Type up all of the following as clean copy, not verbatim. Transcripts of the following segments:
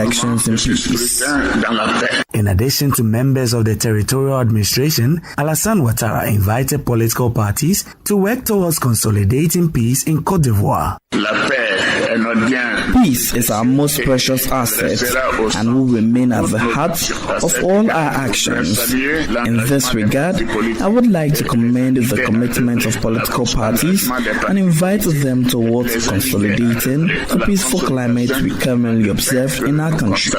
elections in peace. In addition to members of the territorial administration, Alassane Ouattara invited political parties to work towards consolidating peace in Côte d'Ivoire. Peace is our most precious asset and will remain at the heart of all our actions. In this regard, I would like to commend the commitment of political parties and invite them towards consolidating the peaceful climate we currently observe in our country.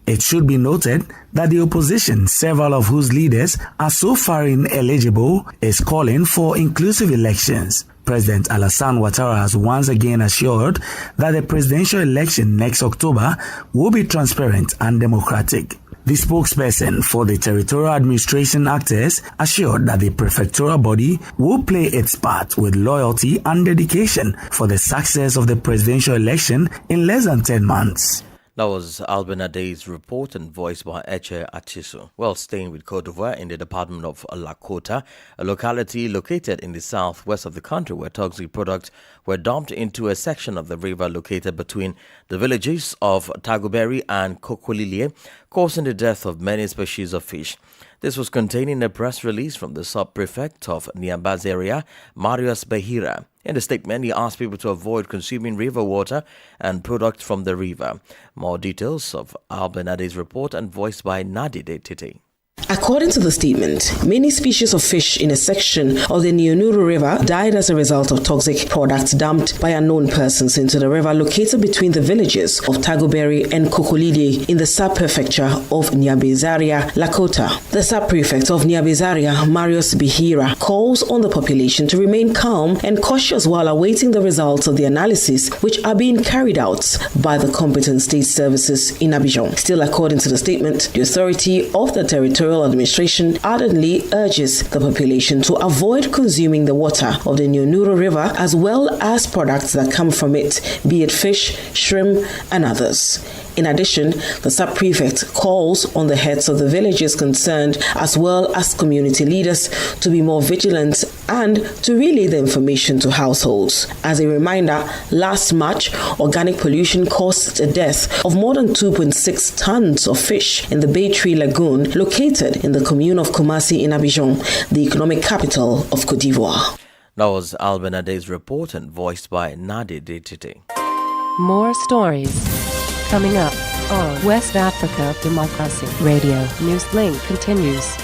It should be noted that the opposition, several of whose leaders are so far ineligible, is calling for inclusive elections. President Alassane Ouattara has once again assured that the presidential election next October will be transparent and democratic. The spokesperson for the territorial administration actors assured that the prefectural body will play its part with loyalty and dedication for the success of the presidential election in less than 10 months. That was Albin Ade's report and voiced by Eche Atiso. Well, staying with Côte d'Ivoire in the department of Lakota, a locality located in the southwest of the country where toxic products were dumped into a section of the river located between the villages of Tagoberi and Kokolilié, causing the death of many species of fish. This was contained in a press release from the sub-prefect of Niambaz area, Marius Behira. In the statement, he asked people to avoid consuming river water and products from the river. More details of Albin Ade's report and voiced by Nadide Titi. According to the statement, many species of fish in a section of the Nyonuru River died as a result of toxic products dumped by unknown persons into the river located between the villages of Tagoberi and Kokolili in the sub-prefecture of Niabezaria, Lakota. The sub-prefect of Niabezaria, Marius Bihira, calls on the population to remain calm and cautious while awaiting the results of the analysis which are being carried out by the competent state services in Abidjan. Still, according to the statement, the authority of the territorial administration ardently urges the population to avoid consuming the water of the Nyonuru River as well as products that come from it, be it fish, shrimp, and others. In addition, the sub-prefect calls on the heads of the villages concerned as well as community leaders to be more vigilant and to relay the information to households. As a reminder, last March, organic pollution caused the death of more than 2.6 tons of fish in the Bay Tree Lagoon located in the commune of Kumasi in Abidjan, the economic capital of Côte d'Ivoire. That was Albin Ade's report and voiced by Nadi Dititi. More stories coming up on West Africa Democracy Radio. Newslink continues.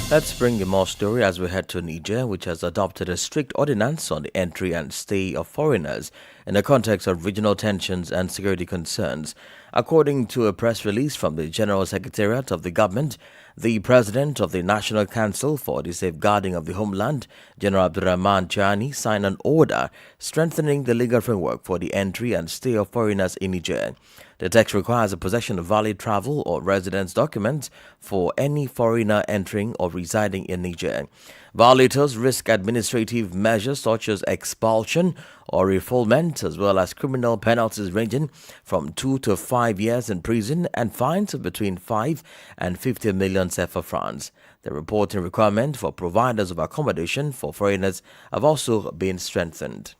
Let's bring you more story as we head to Niger, which has adopted a strict ordinance on the entry and stay of foreigners in the context of regional tensions and security concerns. According to a press release from the General Secretariat of the government, the President of the National Council for the Safeguarding of the Homeland, General Abdurrahman Chani, signed an order strengthening the legal framework for the entry and stay of foreigners in Niger. The text requires the possession of valid travel or residence documents for any foreigner entering or residing in Niger. Violators risk administrative measures such as expulsion or refoulement, as well as criminal penalties ranging from 2 to 5 years in prison and fines of between 5 and 50 million CFA francs. The reporting requirement for providers of accommodation for foreigners have also been strengthened.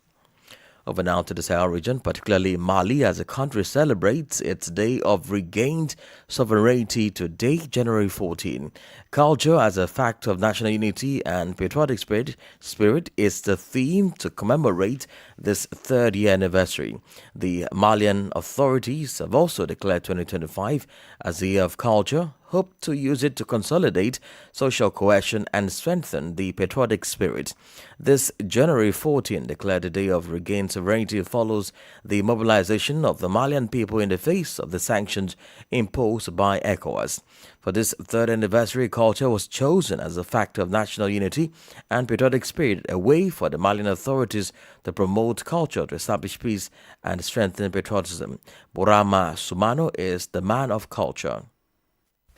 Over now to the Sahel region, particularly Mali, as the country celebrates its Day of Regained Sovereignty today, January 14. Culture as a factor of national unity and patriotic spirit is the theme to commemorate this third-year anniversary. The Malian authorities have also declared 2025 as the Year of Culture, hope to use it to consolidate social cohesion and strengthen the patriotic spirit. This January 14 declared the Day of Regained Sovereignty follows the mobilization of the Malian people in the face of the sanctions imposed by ECOWAS. For this third anniversary, culture was chosen as a factor of national unity and patriotic spirit, a way for the Malian authorities to promote culture to establish peace and strengthen patriotism. Borama Sumano is the man of culture.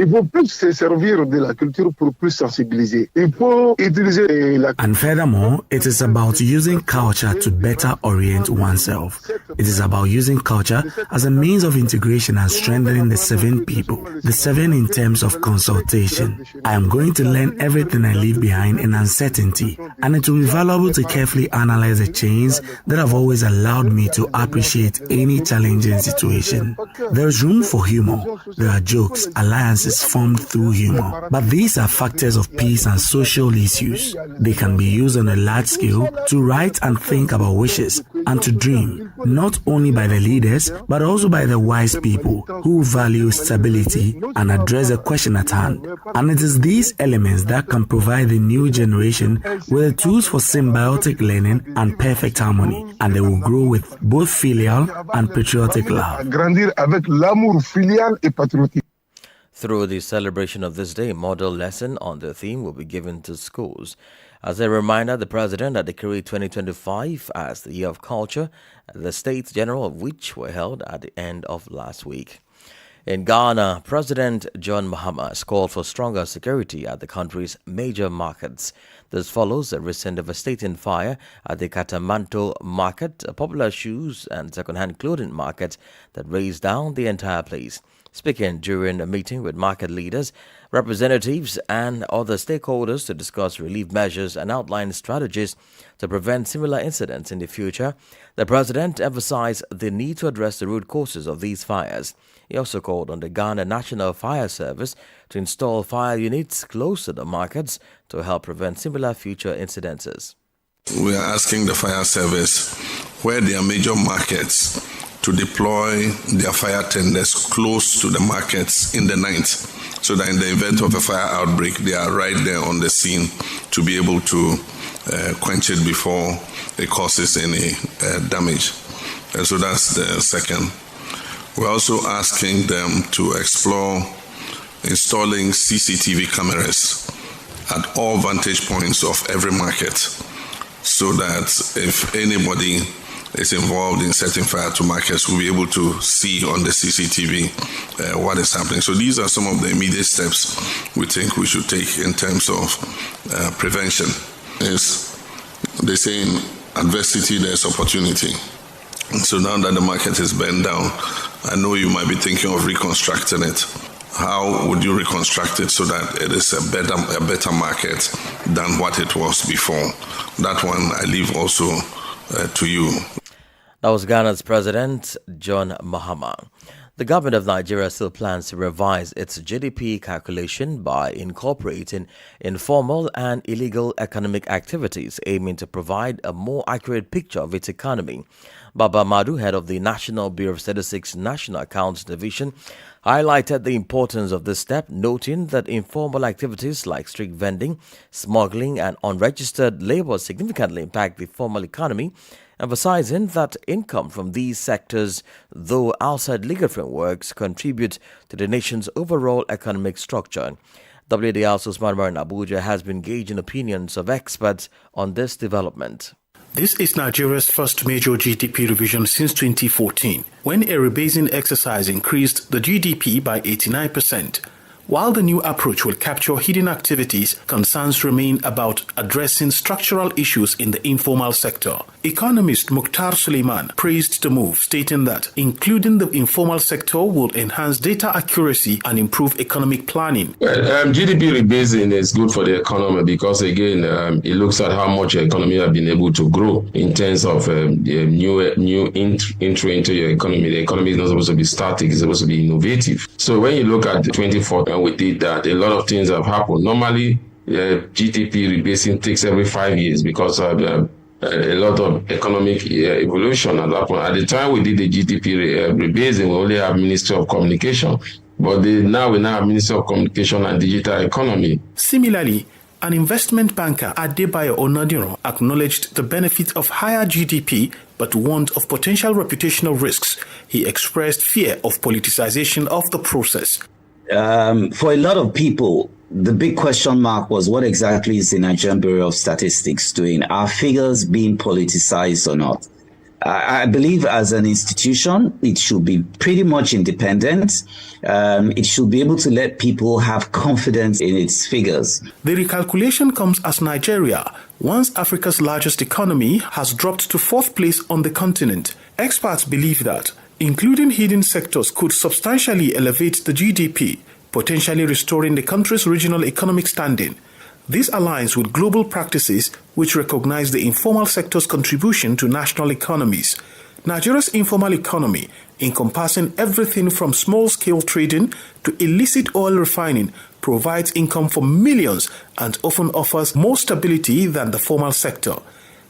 Il faut plus se servir de la culture pour plus sensibiliser. Il faut utiliser la... And furthermore, it is about using culture to better orient oneself. It is about using culture as a means of integration and strengthening the seven people. The seven in terms of consultation. I am going to learn everything I leave behind in uncertainty, and it will be valuable to carefully analyze the chains that have always allowed me to appreciate any challenging situation. There is room for humor. There are jokes, alliances formed through humor. But these are factors of peace and social issues. They can be used on a large scale to write and think about wishes and to dream, not only by the leaders, but also by the wise people who value stability and address the question at hand. And it is these elements that can provide the new generation with the tools for symbiotic learning and perfect harmony, and they will grow with both filial and patriotic love. Through the celebration of this day, a model lesson on the theme will be given to schools. As a reminder, the President had declared 2025 as the Year of Culture, the States General of which were held at the end of last week. In Ghana, President John Mahama has called for stronger security at the country's major markets. This follows a recent devastating fire at the Katamanto market, a popular shoes and second-hand clothing market that razed down the entire place. Speaking during a meeting with market leaders, representatives and other stakeholders to discuss relief measures and outline strategies to prevent similar incidents in the future, the President emphasized the need to address the root causes of these fires. He also called on the Ghana National Fire Service to install fire units close to the markets to help prevent similar future incidences. We are asking the fire service where there are major markets to deploy their fire tenders close to the markets in the night, so that in the event of a fire outbreak, they are right there on the scene to be able to quench it before it causes any damage. And so that's the second. We're also asking them to explore installing CCTV cameras at all vantage points of every market, so that if anybody is involved in setting fire to markets, we'll be able to see on the CCTV what is happening. So these are some of the immediate steps we think we should take in terms of prevention. They say in adversity there's opportunity. So now that the market is burned down, I know you might be thinking of reconstructing it. How would you reconstruct it so that it is a better market than what it was before? That one I leave also to you. That was Ghana's President, John Mahama. The government of Nigeria still plans to revise its GDP calculation by incorporating informal and illegal economic activities, aiming to provide a more accurate picture of its economy. Baba Madu, head of the National Bureau of Statistics National Accounts Division, highlighted the importance of this step, noting that informal activities like street vending, smuggling and unregistered labor significantly impact the formal economy, emphasizing that income from these sectors, though outside legal frameworks, contribute to the nation's overall economic structure. WDR's Usman Mar in Abuja has been gauging opinions of experts on this development. This is Nigeria's first major GDP revision since 2014, when a rebasing exercise increased the GDP by 89%. While the new approach will capture hidden activities, concerns remain about addressing structural issues in the informal sector. Economist Mukhtar Suleiman praised the move, stating that including the informal sector will enhance data accuracy and improve economic planning. GDP rebasing is good for the economy because, again, it looks at how much the economy has been able to grow in terms of new entry into your economy. The economy is not supposed to be static, it's supposed to be innovative. So when you look at the 2014, we did that, a lot of things have happened. Normally, GDP rebasing takes every 5 years because of a lot of economic evolution at that point. At the time we did the GDP rebasing, we only have Ministry of Communication, but now we have Ministry of Communication and Digital Economy. Similarly, an investment banker, Adebayo Onadiro, acknowledged the benefit of higher GDP but warned of potential reputational risks. He expressed fear of politicization of the process. For a lot of people, the big question mark was what exactly is the Nigerian Bureau of Statistics doing? Are figures being politicized or not? I believe as an institution, it should be pretty much independent. It should be able to let people have confidence in its figures. The recalculation comes as Nigeria, once Africa's largest economy, has dropped to 4th place on the continent. Experts believe that including hidden sectors could substantially elevate the GDP, potentially restoring the country's regional economic standing. This aligns with global practices which recognize the informal sector's contribution to national economies. Nigeria's informal economy, encompassing everything from small-scale trading to illicit oil refining, provides income for millions and often offers more stability than the formal sector.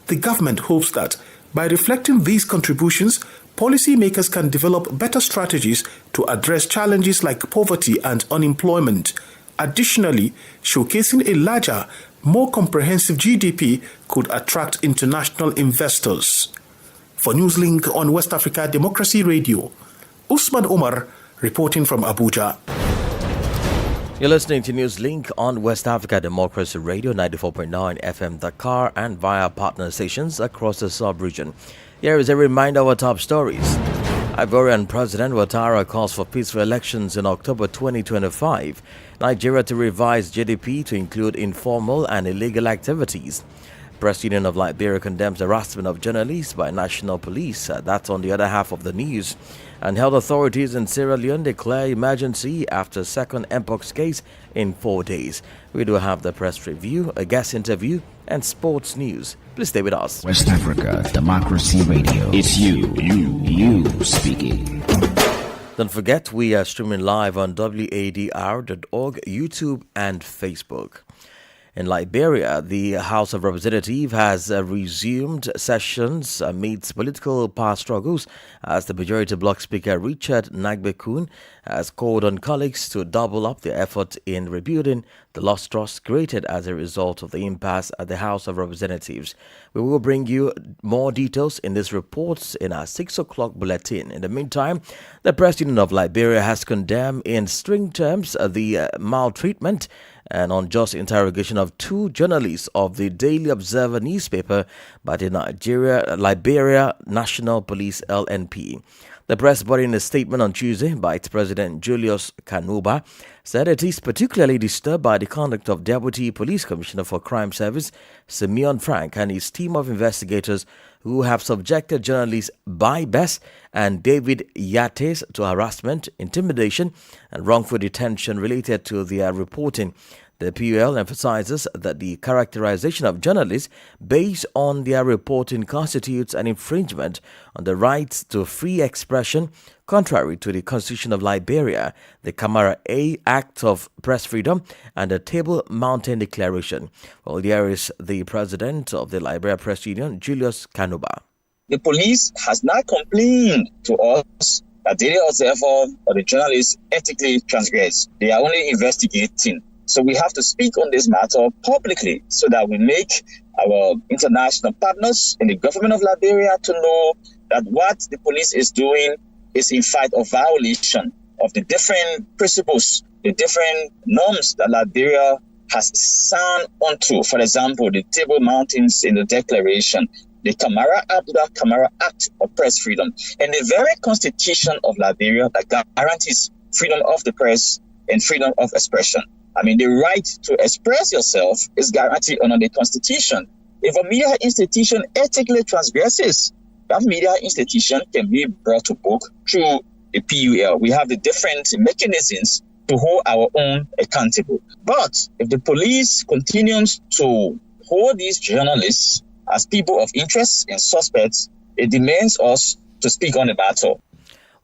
The government hopes that by reflecting these contributions, policymakers can develop better strategies to address challenges like poverty and unemployment. Additionally, showcasing a larger, more comprehensive GDP could attract international investors. For Newslink on West Africa Democracy Radio, Usman Omar reporting from Abuja. You're listening to Newslink on West Africa Democracy Radio 94.9 FM Dakar and via partner stations across the sub-region. Here is a reminder of our top stories. Ivorian President Ouattara calls for peaceful elections in October 2025. Nigeria to revise GDP to include informal and illegal activities. Press Union of Liberia condemns harassment of journalists by national police. That's on the other half of the news. And health authorities in Sierra Leone declare emergency after second Mpox case in 4 days. We do have the press review, a guest interview, and sports news. Please stay with us. West Africa Democracy Radio. It's you speaking. Don't forget, we are streaming live on wadr.org, YouTube, and Facebook. In Liberia, the House of Representatives has resumed sessions amidst political power struggles as the Majority Bloc Speaker Richard Nagbekun has called on colleagues to double up their effort in rebuilding the lost trust created as a result of the impasse at the House of Representatives. We will bring you more details in this report in our 6 o'clock bulletin. In the meantime, the Press Union of Liberia has condemned in strict terms the maltreatment and unjust interrogation of 2 journalists of the Daily Observer newspaper by the Liberia National Police LNP. The press body, in a statement on Tuesday by its president Julius Kanuba, said it is particularly disturbed by the conduct of Deputy Police Commissioner for Crime Service Simeon Frank and his team of investigators who have subjected journalists Bai Bess and David Yates to harassment, intimidation, and wrongful detention related to their reporting. The PUL emphasizes that the characterization of journalists based on their reporting constitutes an infringement on the rights to free expression, contrary to the Constitution of Liberia, the Camara A Act of Press Freedom, and the Table Mountain Declaration. Well, here is the president of the Liberia Press Union, Julius Kanuba. The police has not complained to us that Daily Observer or the journalists ethically transgress. They are only investigating. So we have to speak on this matter publicly so that we make our international partners in the government of Liberia to know that what the police is doing is in fact a violation of the different principles, the different norms that Liberia has signed onto. For example, the Table Mountains in the Declaration, the Camara Act of Press Freedom, and the very constitution of Liberia that guarantees freedom of the press and freedom of expression. I mean, the right to express yourself is guaranteed under the Constitution. If a media institution ethically transgresses, that media institution can be brought to book through the PUL. We have the different mechanisms to hold our own accountable. But if the police continues to hold these journalists as people of interest and suspects, it demands us to speak on the matter.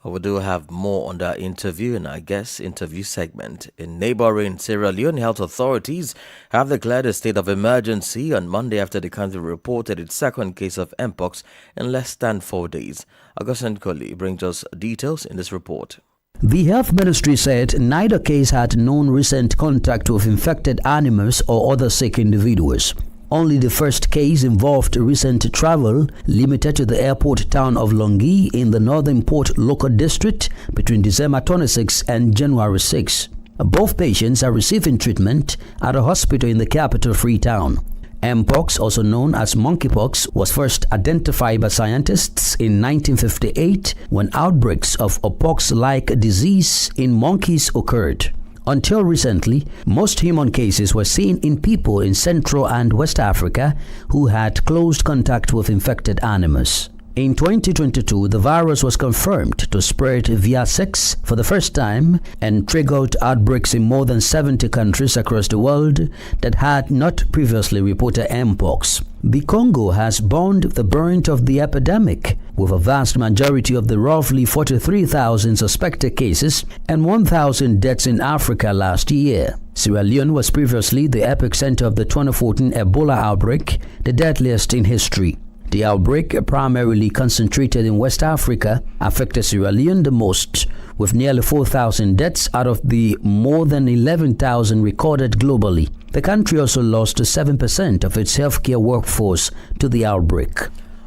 We do have more on that interview in our guest interview segment. In neighboring Sierra Leone, health authorities have declared a state of emergency on Monday after the country reported its second case of Mpox in less than 4 days. Augustin Colley brings us details in this report. The health ministry said neither case had known recent contact with infected animals or other sick individuals. Only the first case involved recent travel limited to the airport town of Longi in the Northern Port Local District between December 26 and January 6. Both patients are receiving treatment at a hospital in the capital Freetown. Mpox, also known as monkeypox, was first identified by scientists in 1958 when outbreaks of a pox-like disease in monkeys occurred. Until recently, most human cases were seen in people in Central and West Africa who had close contact with infected animals. In 2022, the virus was confirmed to spread via sex for the first time and triggered outbreaks in more than 70 countries across the world that had not previously reported Mpox. The Congo has borne the brunt of the epidemic, with a vast majority of the roughly 43,000 suspected cases and 1,000 deaths in Africa last year. Sierra Leone was previously the epicenter of the 2014 Ebola outbreak, the deadliest in history. The outbreak, primarily concentrated in West Africa, affected Sierra Leone the most, with nearly 4,000 deaths out of the more than 11,000 recorded globally. The country also lost 7% of its healthcare workforce to the outbreak.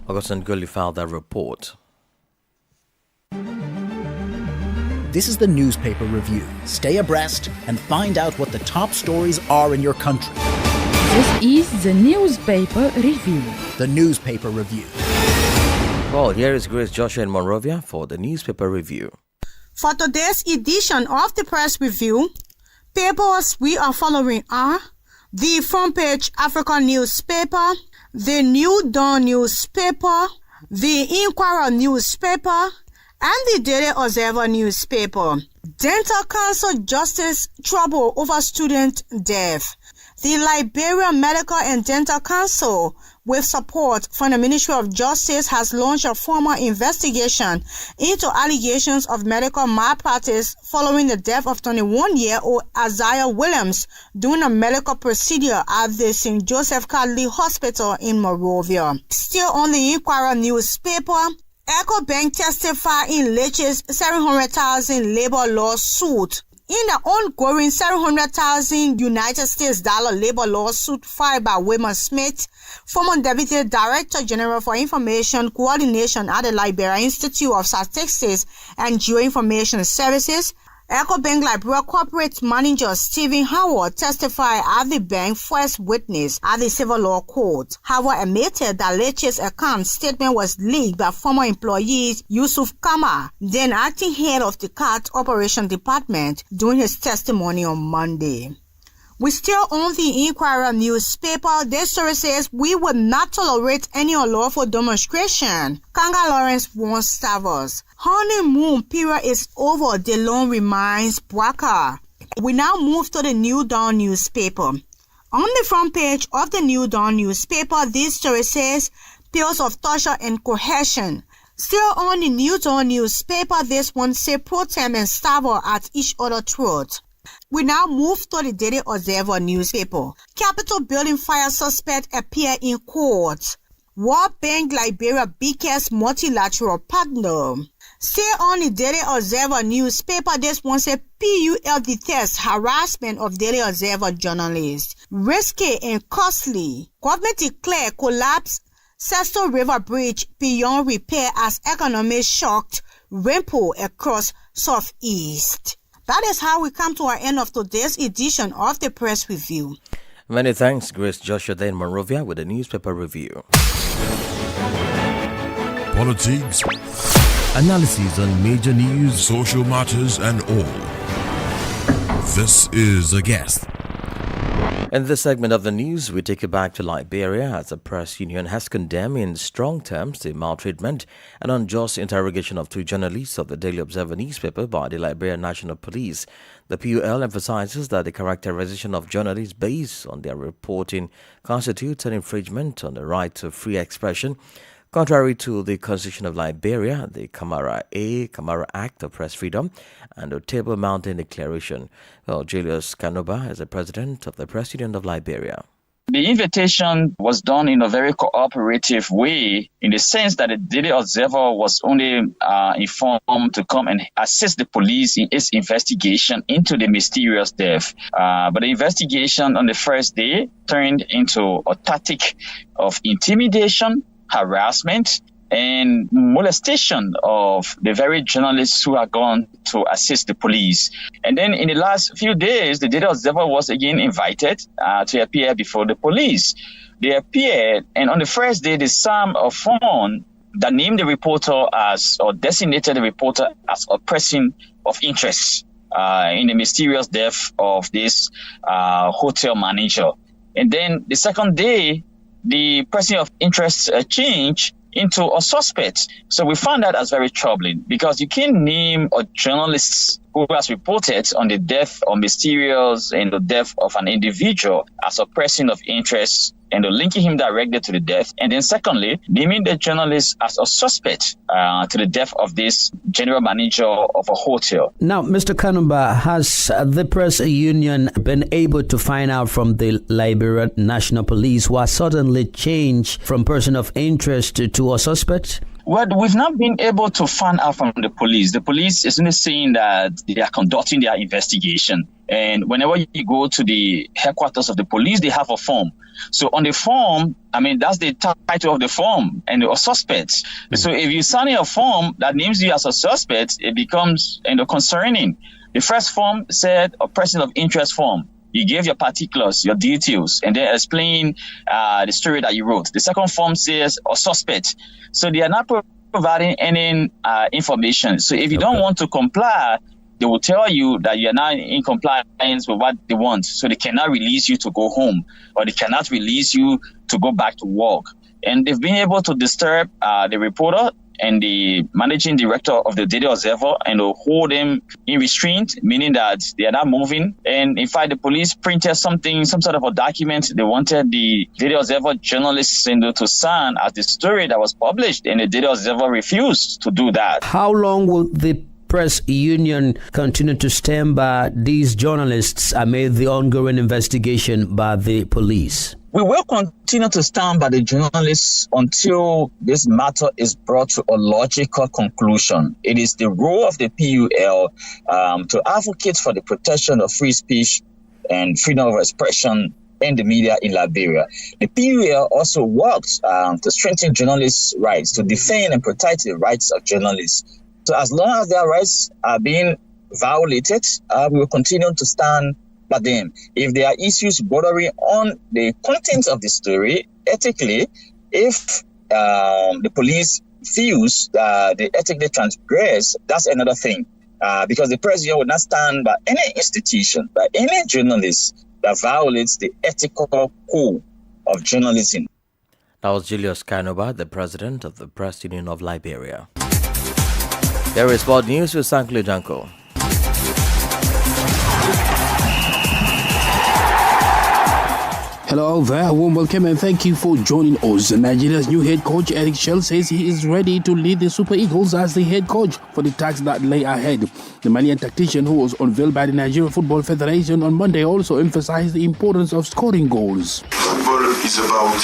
Augustin Gulli filed that report. This is the newspaper review. Stay abreast and find out what the top stories are in your country. This is the newspaper review. The newspaper review. Well, here is Grace Joshua in Monrovia for the newspaper review. For today's edition of the press review, papers we are following are the Front Page African newspaper, the New Dawn newspaper, the Inquirer newspaper, and the Daily Observer newspaper. Dental Council Justice trouble over student death. The Liberian Medical and Dental Council, with support from the Ministry of Justice, has launched a formal investigation into allegations of medical malpractice following the death of 21-year-old Isaiah Williams during a medical procedure at the St. Joseph Catholic Hospital in Monrovia. Still on the Inquirer newspaper, EcoBank testified in Leche's $700,000 labor lawsuit. In the ongoing $700,000 United States labor lawsuit filed by Wilma Smith, former Deputy Director General for Information Coordination at the Liberia Institute of Statistics and Geoinformation Services, EcoBank Liberia Corporate Manager Stephen Howard testified at the bank first witness at the civil law court. Howard admitted that Leche's account statement was leaked by former employee Yusuf Kama, then acting head of the CAT Operation Department, during his testimony on Monday. We still own the Inquirer newspaper. This story says we will not tolerate any unlawful demonstration. Kanga Lawrence warns staffers. Honeymoon period is over, DeLone reminds Bwaka. We now move to the New Dawn newspaper. On the front page of the New Dawn newspaper, this story says pills of torture and coercion. Still on the New Dawn newspaper, this one says pro-tem and staffer at each other's throat. We now move to the Daily Observer newspaper. Capitol building fire suspect appear in court. World Bank Liberia biggest multilateral partner. Still on the Daily Observer newspaper, this one says PUL detests harassment of Daily Observer journalists. Risky and costly. Government declare collapse Sesto River Bridge beyond repair as economic shocked ripple across Southeast. That is how we come to our end of today's edition of the press review. Many thanks, Grace Joshua in Monrovia with the newspaper review. Politics, analysis on major news, social matters, and all. This is A Guest. In this segment of the news, we take you back to Liberia as the press union has condemned in strong terms the maltreatment and unjust interrogation of two journalists of the Daily Observer newspaper by the Liberia National Police. The PUL emphasizes that the characterization of journalists based on their reporting constitutes an infringement on the right to free expression. Contrary to the Constitution of Liberia, the Camara Act of Press Freedom, and the Table Mountain Declaration. Well, Julius Kanoba is the president of the Press Union of Liberia. The invitation was done in a very cooperative way, in the sense that the Daily Observer was only informed to come and assist the police in its investigation into the mysterious death. But the investigation on the first day turned into a tactic of intimidation, harassment, and molestation of the very journalists who are gone to assist the police. And then in the last few days, the Daily Observer was again invited to appear before the police. they appeared, and on the first day, they signed a form that named the reporter as, or designated the reporter as a person of interest in the mysterious death of this hotel manager. And then the second day, the person of interest changed into a suspect. So we found that as very troubling, because you can't name a journalist who has reported on the death or mysterious and the death of an individual as a person of interest and linking him directly to the death. And then secondly, naming the journalist as a suspect to the death of this general manager of a hotel. Now, Mr. Kanumba, has the press union been able to find out from the Liberian National Police who has suddenly changed from person of interest to a suspect? Well, we've not been able to find out from the police. The police is only saying that they are conducting their investigation. And whenever you go to the headquarters of the police, they have a form. So on the form, I mean, that's the title of the form, and a suspect. Mm-hmm. So if you sign a form that names you as a suspect, it becomes concerning. The first form said a person of interest form. You gave your particulars, your details, and then explain the story that you wrote. The second form says a suspect. So they are not providing any information. So if you don't want to comply, they will tell you that you're not in compliance with what they want. So they cannot release you to go home, or they cannot release you to go back to work. And they've been able to disturb the reporter and the managing director of the Daily Observer and to hold them in restraint, meaning that they are not moving. And in fact, the police printed some sort of a document they wanted the Daily Observer journalists to sign as the story that was published, and the Daily Observer refused to do that. How long will the press union continue to stand by these journalists amid the ongoing investigation by the police? We will continue to stand by the journalists until this matter is brought to a logical conclusion. It is the role of the PUL to advocate for the protection of free speech and freedom of expression in the media in Liberia. The PUL also works to strengthen journalists' rights, to defend and protect the rights of journalists. So as long as their rights are being violated, we will continue to stand by them. If there are issues bordering on the content of the story, ethically, if the police feels that they ethically transgress, that's another thing. Because the press union will not stand by any institution, by any journalist that violates the ethical code of journalism. That was Julius Kainoba, the president of the Press Union of Liberia. There is sport news with Sankle Janko. Hello there, a warm welcome and thank you for joining us. Nigeria's new head coach Eric Shell says he is ready to lead the Super Eagles as the head coach for the tasks that lay ahead. The Malian tactician, who was unveiled by the Nigerian Football Federation on Monday, also emphasized the importance of scoring goals. Football is about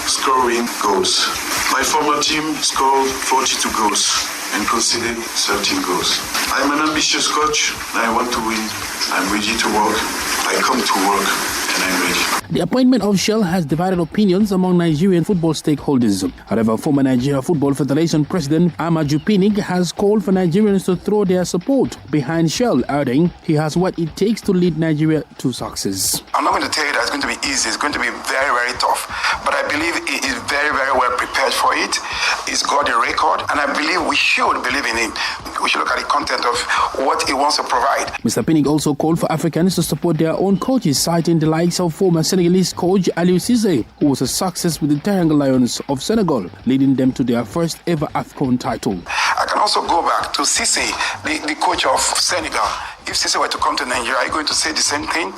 scoring goals. My former team scored 42 goals and conceded 13 goals. I'm an ambitious coach and I want to win. I'm ready to work. I come to work and I'm ready. The appointment of Shell has divided opinions among Nigerian football stakeholders. However, former Nigeria Football Federation President Amaju Pinnick has called for Nigerians to throw their support behind Shell, adding he has what it takes to lead Nigeria to success. I'm not going to tell you that it's going to be easy. It's going to be very, very tough. But I believe he is very, very well prepared for it. He's got a record, and I believe we should believe in him. We should look at the content of what he wants to provide. Mr. Pinnick also called for Africans to support their own coaches, citing the likes of former Senegalese coach Aliou Cisse, who was a success with the Teranga Lions of Senegal, leading them to their first ever AFCON title. I can also go back to Cisse, the coach of Senegal. If Cisse were to come to Nigeria, are you going to say the same thing?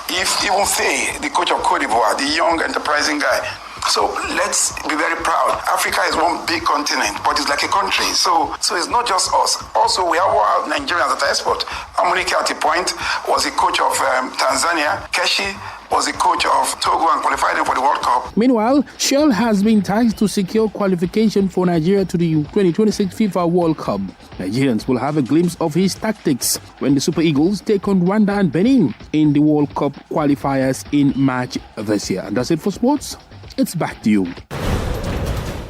If even Faye, the coach of Cote d'Ivoire, the young enterprising guy. So let's be very proud. Africa is one big continent, but it's like a country. So it's not just us. Also, we have Nigerians at export. Amunike at the point was the coach of Tanzania. Keshi was the coach of Togo and qualified them for the World Cup. Meanwhile, Shell has been tasked to secure qualification for Nigeria to the 2026 FIFA World Cup. Nigerians will have a glimpse of his tactics when the Super Eagles take on Rwanda and Benin in the World Cup qualifiers in March this year. And that's it for sports. It's back to you.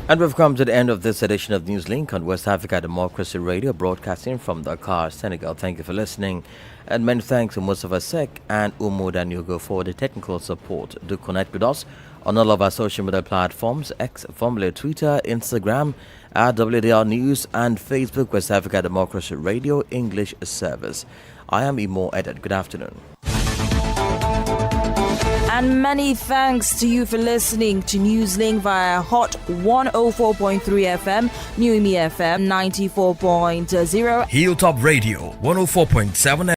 And we've come to the end of this edition of Newslink on West Africa Democracy Radio, broadcasting from Dakar, Senegal. Thank you for listening. And many thanks to Mustafa Sek and Umu Danyugo for the technical support. Do connect with us on all of our social media platforms, X, formerly Twitter, Instagram, at WDR News, and Facebook, West Africa Democracy Radio English Service. I am Imo Edad. Good afternoon. And many thanks to you for listening to Newslink via Hot 104.3 FM, New Me FM 94.0, Hilltop Radio 104.7